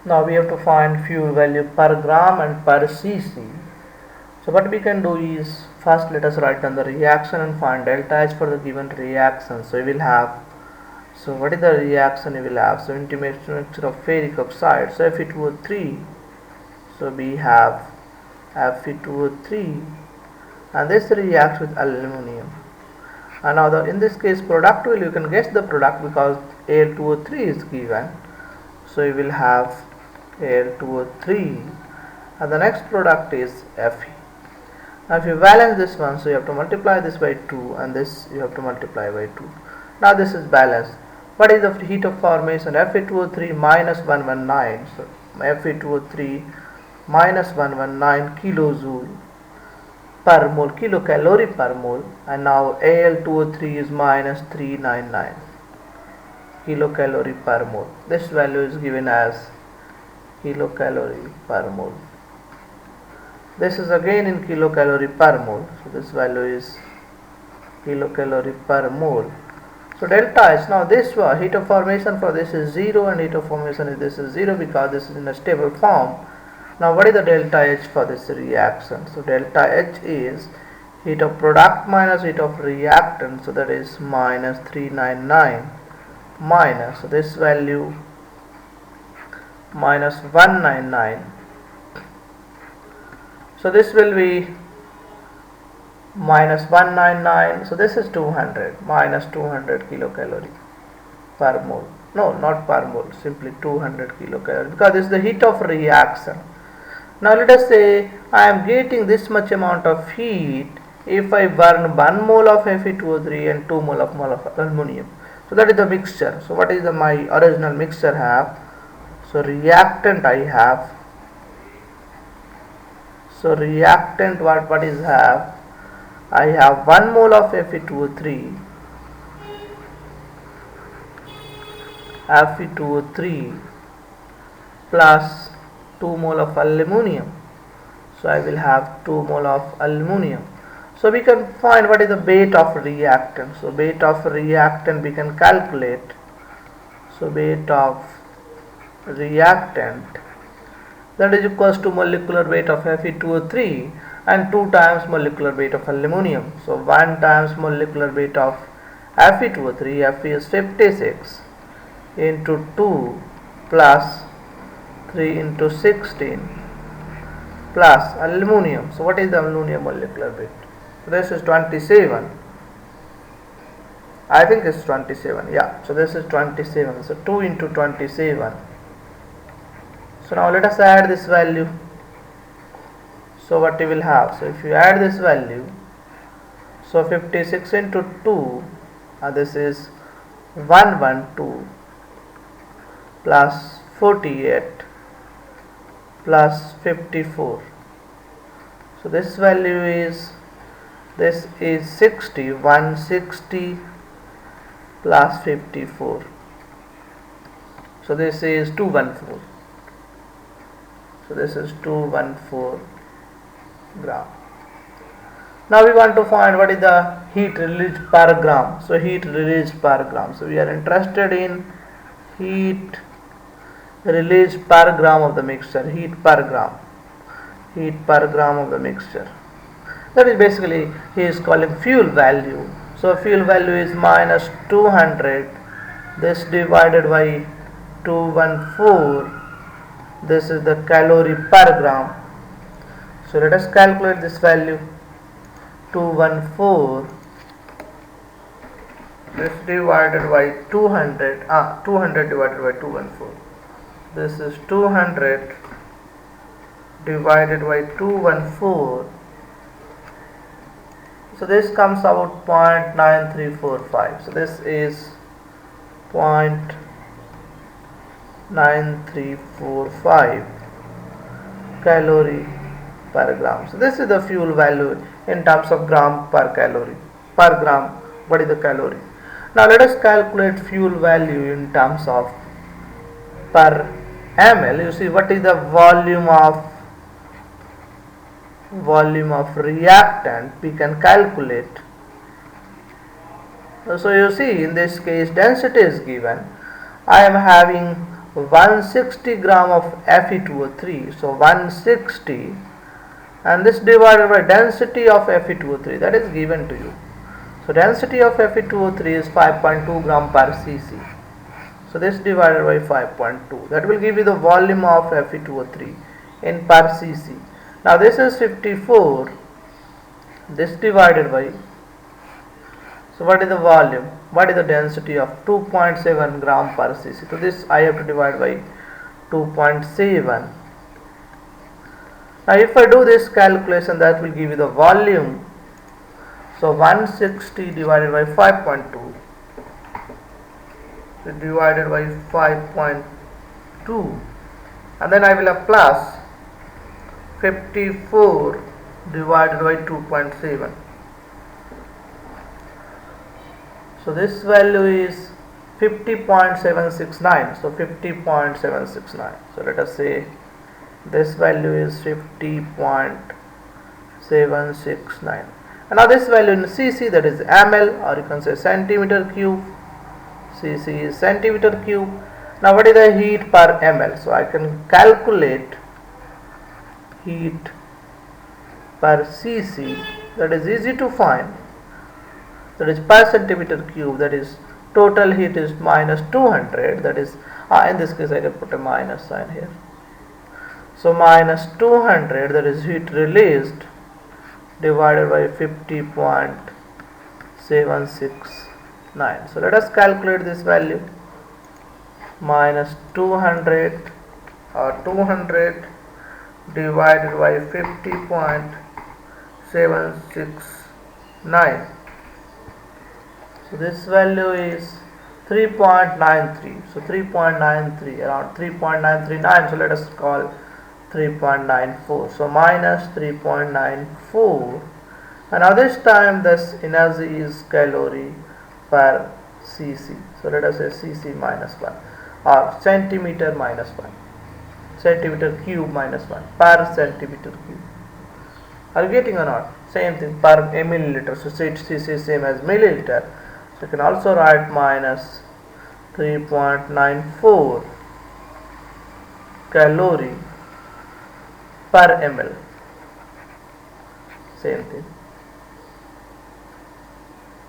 Now we have to find fuel value per gram and per cc. So what we can do is, first let us write down the reaction and find delta H for the given reaction. So we will have, so what is the reaction we will have? So intermixture of ferric oxide, so Fe2O3, so we have Fe2O3, and this reacts with aluminum. And now in this case product will, you can guess the product because Al2O3 is given, so we will have Al2O3, and the next product is Fe. Now if you balance this one, so you have to multiply this by 2 and this you have to multiply by 2. Now this is balanced. What is the heat of formation? Fe2O3 minus 119. So Fe2O3 minus 119 kilojoule per mole, kilocalorie per mole, and now Al2O3 is minus 399 kilocalorie per mole. This value is given as kilocalorie per mole. This is again in kilocalorie per mole, so this value is kilocalorie per mole. So delta H, now this heat of formation for this is 0 and heat of formation is this is 0 because this is in a stable form. Now what is the delta H for this reaction? So delta H is heat of product minus heat of reactant, so that is minus 399 minus, so this value minus 199. So this will be minus 199, so this is 200, minus 200 kilocalorie per mole. No, not per mole, simply 200 kilocalorie because this is the heat of reaction. Now let us say I am getting this much amount of heat if I burn 1 mole of Fe2O3 and 2 mole of aluminum. So that is the mixture. So what is my original mixture have? So reactant I have. So reactant what is have? I have 1 mole of Fe2O3, plus 2 mole of aluminum. So I will have 2 mole of aluminum. So we can find what is the weight of reactant. So weight of reactant we can calculate. So weight of reactant, that is equals to molecular weight of Fe2O3 and 2 times molecular weight of aluminum. So 1 times molecular weight of Fe2O3, Fe is 56 into 2 plus 3 into 16 plus aluminum. So what is the aluminum molecular weight? So this is 27. I think it's 27. Yeah, so this is 27. So 2 into 27. So now let us add this value. So what we will have? So if you add this value, so 56 into 2, this is 112 plus 48 plus 54. So this value is 60, 160 plus 54. So this is 214. So this is 214 gram. Now we want to find what is the heat released per gram. So heat released per gram. So we are interested in heat released per gram of the mixture. Heat per gram. Heat per gram of the mixture. That is basically he is calling fuel value. So fuel value is minus 200. This divided by 214. This is the calorie per gram. So let us calculate this value. 214, this divided by 200, 200 divided by 214. This is 200 divided by 214. So this comes out 0.9345. So this is 0.9345 calorie per gram. So this is the fuel value in terms of gram per calorie. Per gram, what is the calorie? Now let us calculate fuel value in terms of per ml. You see what is the volume of reactant we can calculate. So you see in this case density is given. I am having 160 gram of Fe2O3. So 160, and this divided by density of Fe2O3, that is given to you. So density of Fe2O3 is 5.2 gram per cc. So this divided by 5.2, that will give you the volume of Fe2O3 in per cc. Now this is 54, this divided by, so what is the volume, what is the density of 2.7 gram per cc. So this I have to divide by 2.7. Now if I do this calculation, that will give you the volume. So 160 divided by 5.2, so divided by 5.2, and then I will have plus 54 divided by 2.7. So this value is 50.769. So 50.769. So let us say this value is 50.769. And now this value in cc, that is ml, or you can say centimeter cube. Cc is centimeter cube. Now what is the heat per ml? So I can calculate heat per cc, that is easy to find, that is per centimeter cube, that is total heat is minus 200, that is in this case I can put a minus sign here. So minus 200, that is heat released, divided by 50.769. So let us calculate this value. Minus 200, or 200 divided by 50.769. So this value is 3.93. So 3.93, around 3.939. So let us call 3.94. So minus 3.94. And now this time this energy is calorie per cc. So let us say cc minus 1, or centimeter minus 1. Centimeter cube minus 1 per centimeter cube. Are you getting or not? Same thing per milliliter. So cc is same as milliliter. So you can also write minus 3.94 calorie per ml. Same thing.